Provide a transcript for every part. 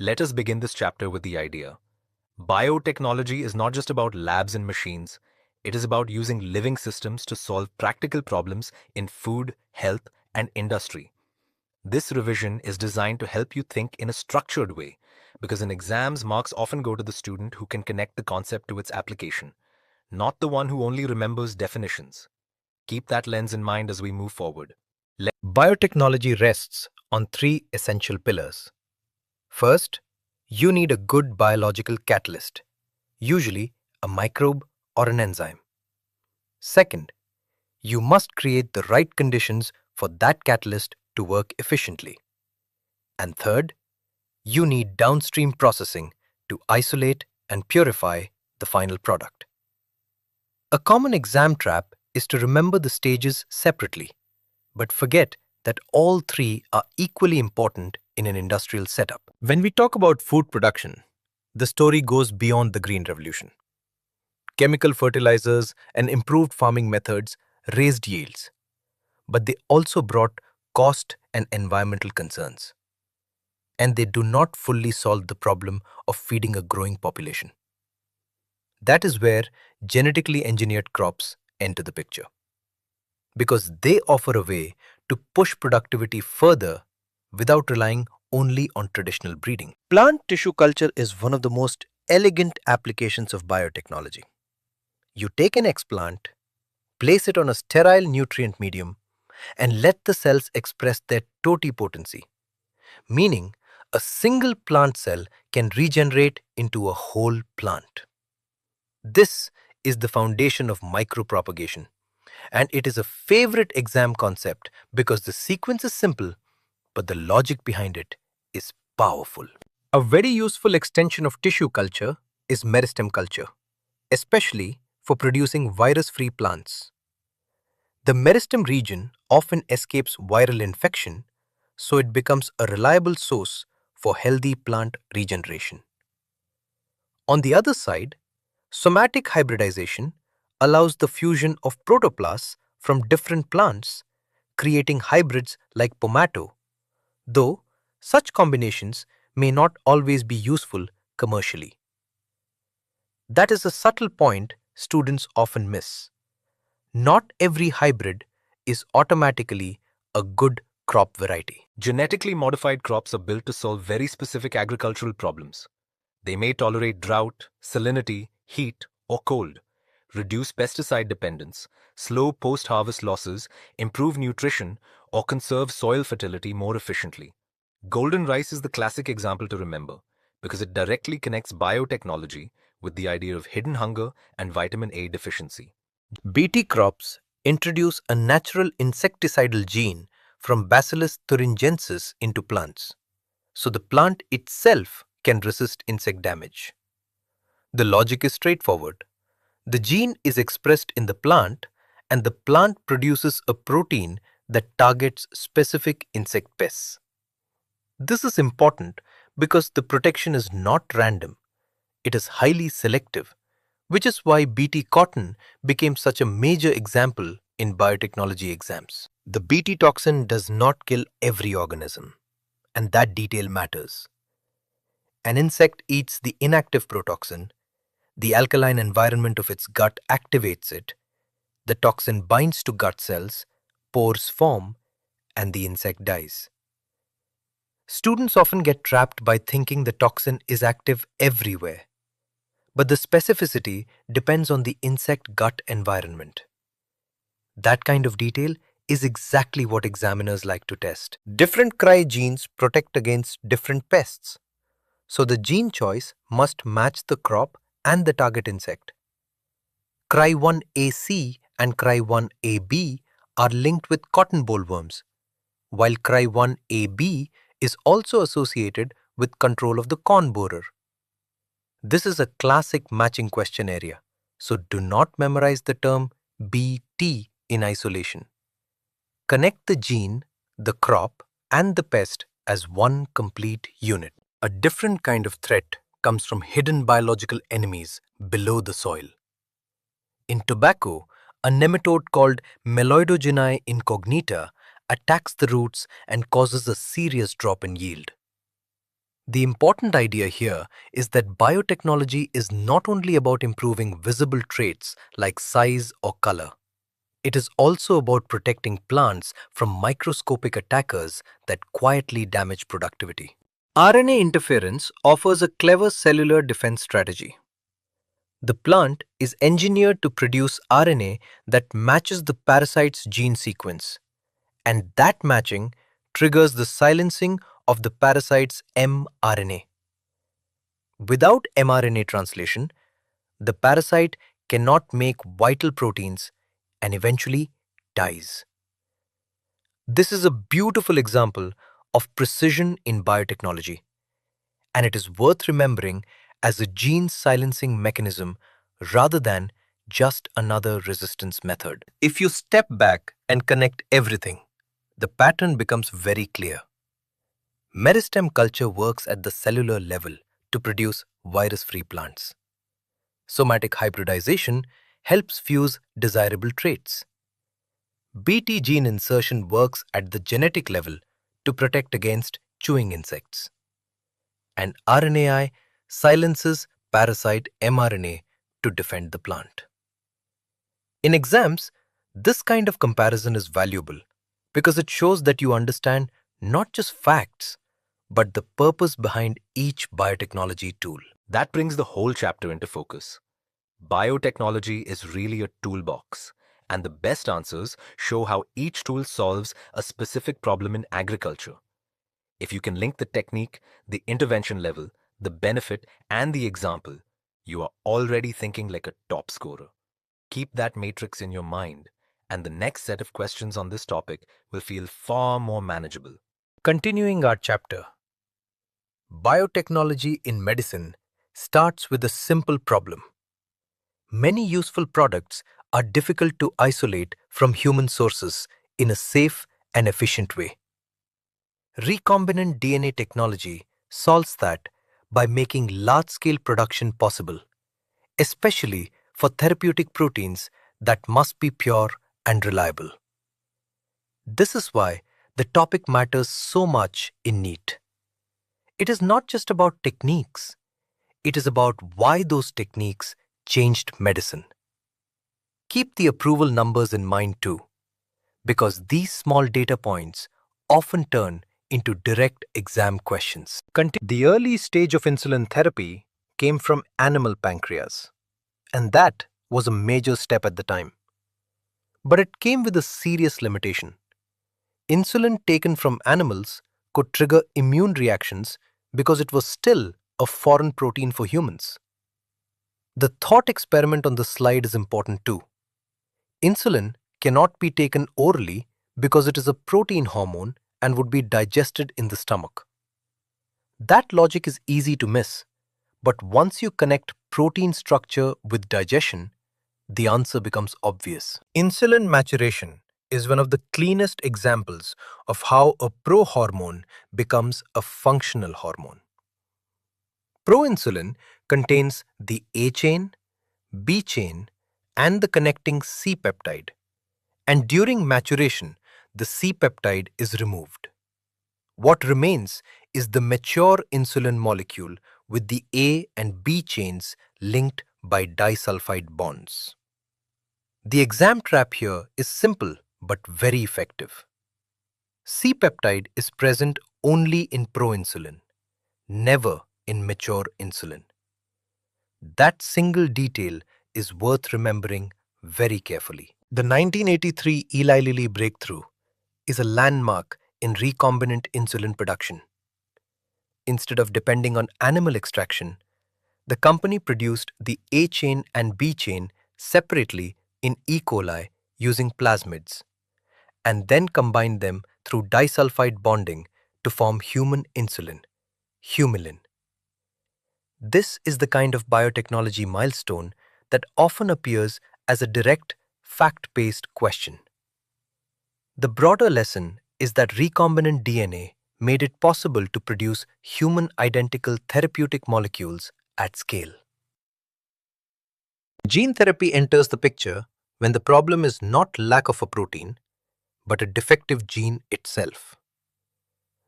Let us begin this chapter with the idea. Biotechnology is not just about labs and machines. It is about using living systems to solve practical problems in food, health, and industry. This revision is designed to help you think in a structured way, because in exams, marks often go to the student who can connect the concept to its application, not the one who only remembers definitions. Keep that lens in mind as we move forward. Biotechnology rests on three essential pillars. First, you need a good biological catalyst, usually a microbe or an enzyme. Second, you must create the right conditions for that catalyst to work efficiently. And third, you need downstream processing to isolate and purify the final product. A common exam trap is to remember the stages separately, but forget that all three are equally important in an industrial setup. When we talk about food production, the story goes beyond the Green Revolution. Chemical fertilizers and improved farming methods raised yields, but they also brought cost and environmental concerns. And they do not fully solve the problem of feeding a growing population. That is where genetically engineered crops enter the picture, because they offer a way to push productivity further without relying only on traditional breeding. Plant tissue culture is one of the most elegant applications of biotechnology. You take an explant, place it on a sterile nutrient medium, and let the cells express their totipotency, meaning a single plant cell can regenerate into a whole plant. This is the foundation of micropropagation, and it is a favorite exam concept because the sequence is simple, but the logic behind it is powerful. A very useful extension of tissue culture is meristem culture, especially for producing virus-free plants. The meristem region often escapes viral infection, so it becomes a reliable source for healthy plant regeneration. On the other side, somatic hybridization allows the fusion of protoplasts from different plants, creating hybrids like pomato, though such combinations may not always be useful commercially. That is a subtle point students often miss. Not every hybrid is automatically a good crop variety. Genetically modified crops are built to solve very specific agricultural problems. They may tolerate drought, salinity, heat, or cold, reduce pesticide dependence, slow post-harvest losses, improve nutrition, or conserve soil fertility more efficiently. Golden rice is the classic example to remember because it directly connects biotechnology with the idea of hidden hunger and vitamin A deficiency. BT crops introduce a natural insecticidal gene from Bacillus thuringiensis into plants, so the plant itself can resist insect damage. The logic is straightforward. The gene is expressed in the plant, and the plant produces a protein that targets specific insect pests. This is important because the protection is not random. It is highly selective, which is why BT cotton became such a major example in biotechnology exams. The BT toxin does not kill every organism, and that detail matters. An insect eats the inactive protoxin, the alkaline environment of its gut activates it, the toxin binds to gut cells, pores form, and the insect dies. Students often get trapped by thinking the toxin is active everywhere, but the specificity depends on the insect gut environment. That kind of detail is exactly what examiners like to test. Different cry genes protect against different pests, so the gene choice must match the crop and the target insect. Cry1AC and Cry1AB are linked with cotton bollworms, while Cry1AB is also associated with control of the corn borer. This is a classic matching question area, so do not memorize the term BT in isolation. Connect the gene, the crop, and the pest as one complete unit. A different kind of threat comes from hidden biological enemies below the soil. In tobacco, a nematode called Meloidogenia incognita attacks the roots and causes a serious drop in yield. The important idea here is that biotechnology is not only about improving visible traits like size or color. It is also about protecting plants from microscopic attackers that quietly damage productivity. RNA interference offers a clever cellular defense strategy. The plant is engineered to produce RNA that matches the parasite's gene sequence, and that matching triggers the silencing of the parasite's mRNA. Without mRNA translation, the parasite cannot make vital proteins and eventually dies. This is a beautiful example of precision in biotechnology, and it is worth remembering as a gene silencing mechanism rather than just another resistance method. If you step back and connect everything, the pattern becomes very clear. Meristem culture works at the cellular level to produce virus-free plants. Somatic hybridization helps fuse desirable traits. Bt gene insertion works at the genetic level to protect against chewing insects. And RNAi silences parasite mRNA to defend the plant. In exams, this kind of comparison is valuable because it shows that you understand not just facts, but the purpose behind each biotechnology tool. That brings the whole chapter into focus. Biotechnology is really a toolbox, and the best answers show how each tool solves a specific problem in agriculture. If you can link the technique, the intervention level, the benefit, and the example, you are already thinking like a top scorer. Keep that matrix in your mind, and the next set of questions on this topic will feel far more manageable. Continuing our chapter, biotechnology in medicine starts with a simple problem. Many useful products are difficult to isolate from human sources in a safe and efficient way. Recombinant DNA technology solves that by making large-scale production possible, especially for therapeutic proteins that must be pure and reliable. This is why the topic matters so much in NEET. It is not just about techniques, it is about why those techniques changed medicine. Keep the approval numbers in mind too, because these small data points often turn into direct exam questions. The early stage of insulin therapy came from animal pancreas, and that was a major step at the time. But it came with a serious limitation. Insulin taken from animals could trigger immune reactions because it was still a foreign protein for humans. The thought experiment on the slide is important too. Insulin cannot be taken orally because it is a protein hormone and would be digested in the stomach. That logic is easy to miss, but once you connect protein structure with digestion, the answer becomes obvious. Insulin maturation is one of the cleanest examples of how a prohormone becomes a functional hormone. Proinsulin contains the A chain, B chain, and the connecting C peptide. And during maturation, the C peptide is removed. What remains is the mature insulin molecule with the A and B chains linked by disulfide bonds. The exam trap here is simple but very effective. C peptide is present only in proinsulin, never in mature insulin. That single detail is worth remembering very carefully. The 1983 Eli Lilly breakthrough is a landmark in recombinant insulin production. Instead of depending on animal extraction, the company produced the A chain and B chain separately in E. coli using plasmids, and then combined them through disulfide bonding to form human insulin, humulin. This is the kind of biotechnology milestone that often appears as a direct, fact-based question. The broader lesson is that recombinant DNA made it possible to produce human-identical therapeutic molecules at scale. Gene therapy enters the picture when the problem is not lack of a protein, but a defective gene itself.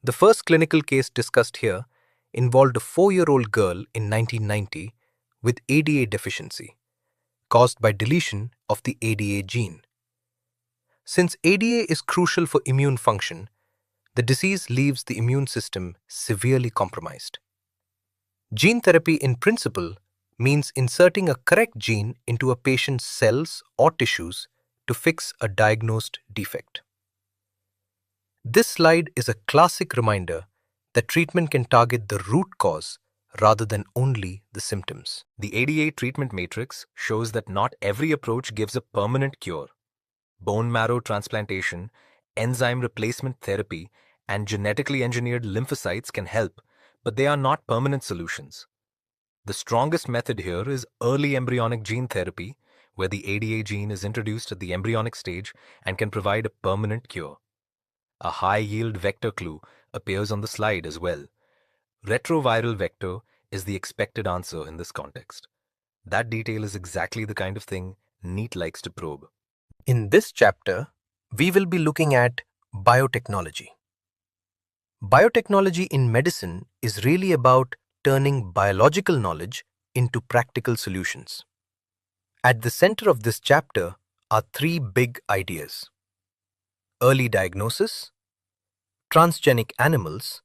The first clinical case discussed here involved a 4-year-old girl in 1990 with ADA deficiency, caused by deletion of the ADA gene. Since ADA is crucial for immune function, the disease leaves the immune system severely compromised. Gene therapy in principle means inserting a correct gene into a patient's cells or tissues to fix a diagnosed defect. This slide is a classic reminder that treatment can target the root cause rather than only the symptoms. The ADA treatment matrix shows that not every approach gives a permanent cure. Bone marrow transplantation, enzyme replacement therapy, and genetically engineered lymphocytes can help, but they are not permanent solutions. The strongest method here is early embryonic gene therapy, where the ADA gene is introduced at the embryonic stage and can provide a permanent cure. A high-yield vector clue appears on the slide as well. Retroviral vector is the expected answer in this context. That detail is exactly the kind of thing NEET likes to probe. In this chapter, we will be looking at biotechnology. Biotechnology in medicine is really about turning biological knowledge into practical solutions. At the center of this chapter are three big ideas: early diagnosis, transgenic animals,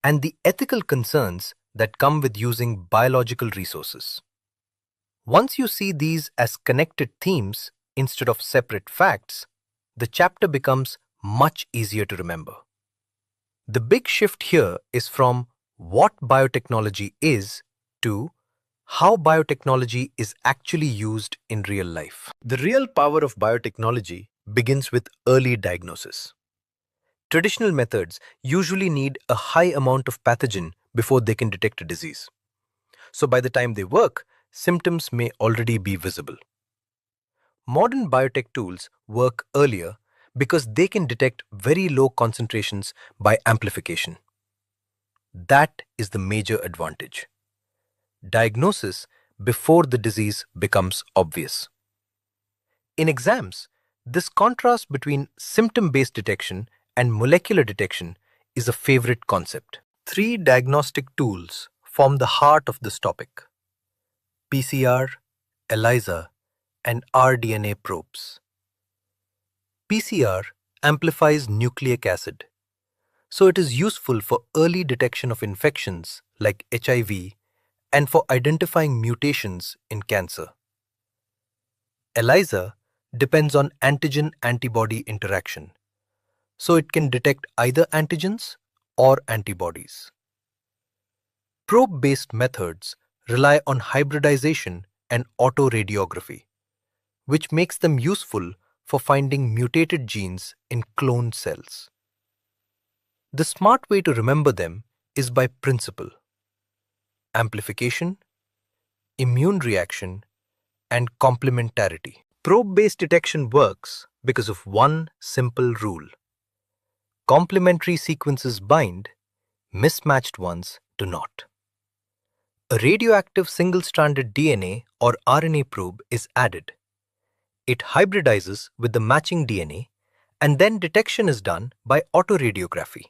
and the ethical concerns that come with using biological resources. Once you see these as connected themes instead of separate facts, the chapter becomes much easier to remember. The big shift here is from what biotechnology is to how biotechnology is actually used in real life. The real power of biotechnology begins with early diagnosis. Traditional methods usually need a high amount of pathogen before they can detect a disease. So by the time they work, symptoms may already be visible. Modern biotech tools work earlier because they can detect very low concentrations by amplification. That is the major advantage. Diagnosis before the disease becomes obvious. In exams, this contrast between symptom-based detection and molecular detection is a favorite concept. Three diagnostic tools form the heart of this topic: PCR, ELISA, and rDNA probes. PCR amplifies nucleic acid, so it is useful for early detection of infections like HIV and for identifying mutations in cancer. ELISA depends on antigen-antibody interaction, so it can detect either antigens or antibodies. Probe-based methods rely on hybridization and autoradiography, which makes them useful for finding mutated genes in cloned cells. The smart way to remember them is by principle: amplification, immune reaction, and complementarity. Probe-based detection works because of one simple rule: complementary sequences bind, mismatched ones do not. A radioactive single-stranded DNA or RNA probe is added. It hybridizes with the matching DNA, and then detection is done by autoradiography.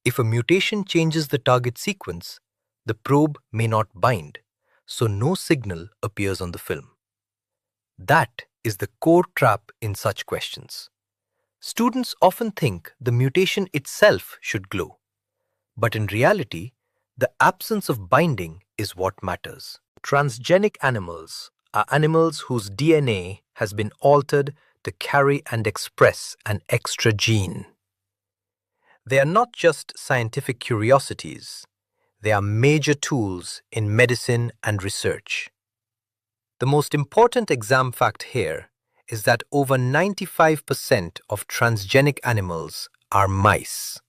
If a mutation changes the target sequence, the probe may not bind, so no signal appears on the film. That is the core trap in such questions. Students often think the mutation itself should glow, but in reality, the absence of binding is what matters. Transgenic animals are animals whose DNA has been altered to carry and express an extra gene. They are not just scientific curiosities, they are major tools in medicine and research. The most important exam fact here is that over 95% of transgenic animals are mice.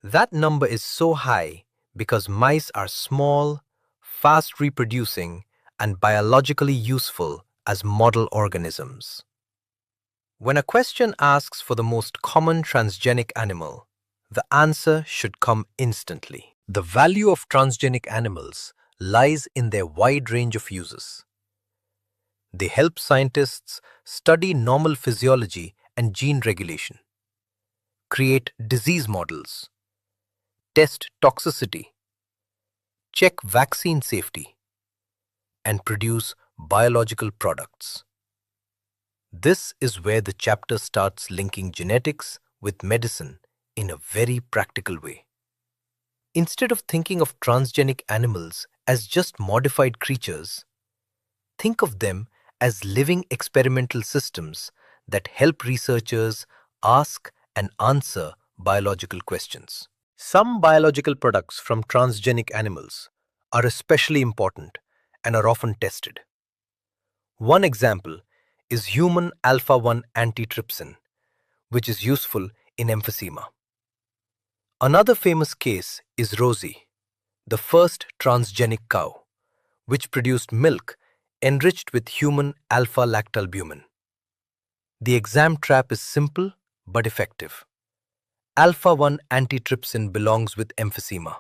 That number is so high because mice are small, fast reproducing, and biologically useful as model organisms. When a question asks for the most common transgenic animal, the answer should come instantly. The value of transgenic animals lies in their wide range of uses. They help scientists study normal physiology and gene regulation, create disease models, test toxicity, check vaccine safety, and produce biological products. This is where the chapter starts linking genetics with medicine in a very practical way. Instead of thinking of transgenic animals as just modified creatures, think of them as living experimental systems that help researchers ask and answer biological questions. Some biological products from transgenic animals are especially important and are often tested. One example is human alpha-1 antitrypsin, which is useful in emphysema. Another famous case is Rosie, the first transgenic cow, which produced milk enriched with human alpha-lactalbumin. The exam trap is simple but effective. Alpha-1 antitrypsin belongs with emphysema,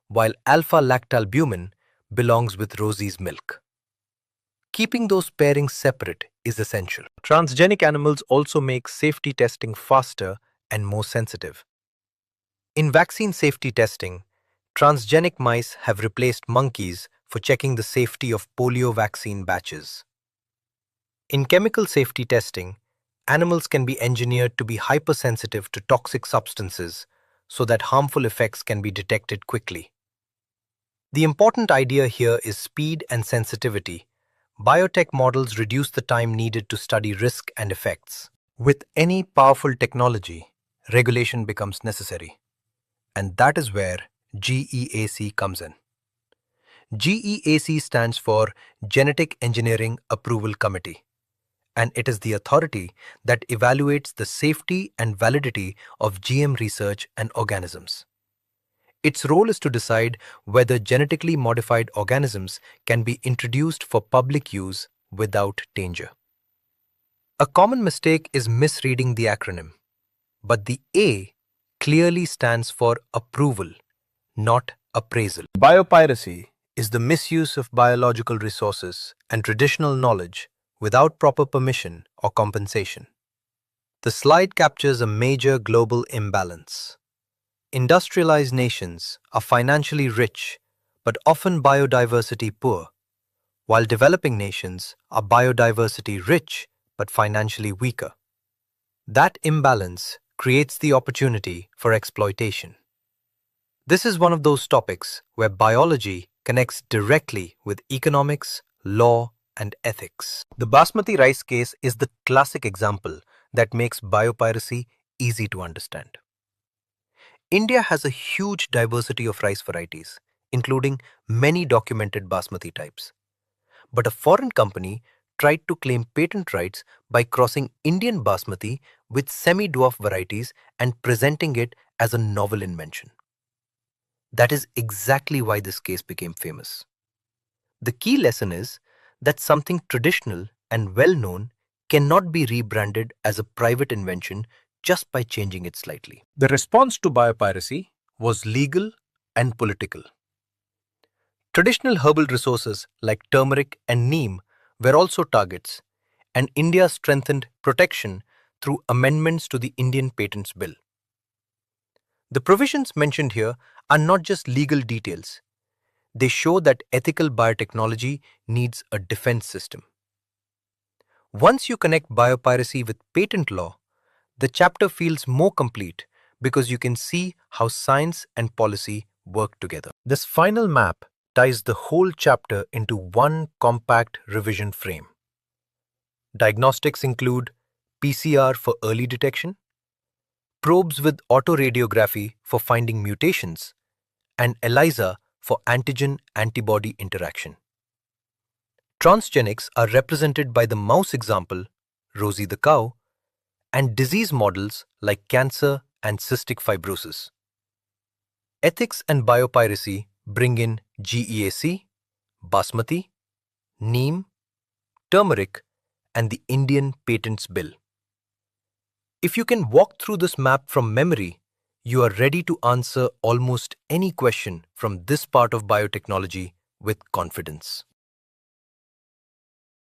while alpha-lactalbumin belongs with Rosie's milk. Keeping those pairings separate is essential. Transgenic animals also make safety testing faster and more sensitive. In vaccine safety testing, transgenic mice have replaced monkeys for checking the safety of polio vaccine batches. In chemical safety testing, animals can be engineered to be hypersensitive to toxic substances so that harmful effects can be detected quickly. The important idea here is speed and sensitivity. Biotech models reduce the time needed to study risk and effects. With any powerful technology, regulation becomes necessary. And that is where GEAC comes in. GEAC stands for Genetic Engineering Approval Committee, and it is the authority that evaluates the safety and validity of GM research and organisms. Its role is to decide whether genetically modified organisms can be introduced for public use without danger. A common mistake is misreading the acronym, but the A clearly stands for approval, not appraisal. Biopiracy is the misuse of biological resources and traditional knowledge without proper permission or compensation. The slide captures a major global imbalance. Industrialized nations are financially rich but often biodiversity poor, while developing nations are biodiversity rich but financially weaker. That imbalance creates the opportunity for exploitation. This is one of those topics where biology connects directly with economics, law, and ethics. The basmati rice case is the classic example that makes biopiracy easy to understand. India has a huge diversity of rice varieties, including many documented basmati types. But a foreign company tried to claim patent rights by crossing Indian basmati with semi-dwarf varieties and presenting it as a novel invention. That is exactly why this case became famous. The key lesson is that something traditional and well-known cannot be rebranded as a private invention just by changing it slightly. The response to biopiracy was legal and political. Traditional herbal resources like turmeric and neem were also targets, and India strengthened protection through amendments to the Indian Patents Bill. The provisions mentioned here are not just legal details. They show that ethical biotechnology needs a defense system. Once you connect biopiracy with patent law, the chapter feels more complete because you can see how science and policy work together. This final map ties the whole chapter into one compact revision frame. Diagnostics include PCR for early detection, probes with autoradiography for finding mutations, and ELISA for antigen-antibody interaction. Transgenics are represented by the mouse example, Rosie the cow, and disease models like cancer and cystic fibrosis. Ethics and biopiracy bring in GEAC, basmati, neem, turmeric, and the Indian Patents Bill. If you can walk through this map from memory, you are ready to answer almost any question from this part of biotechnology with confidence.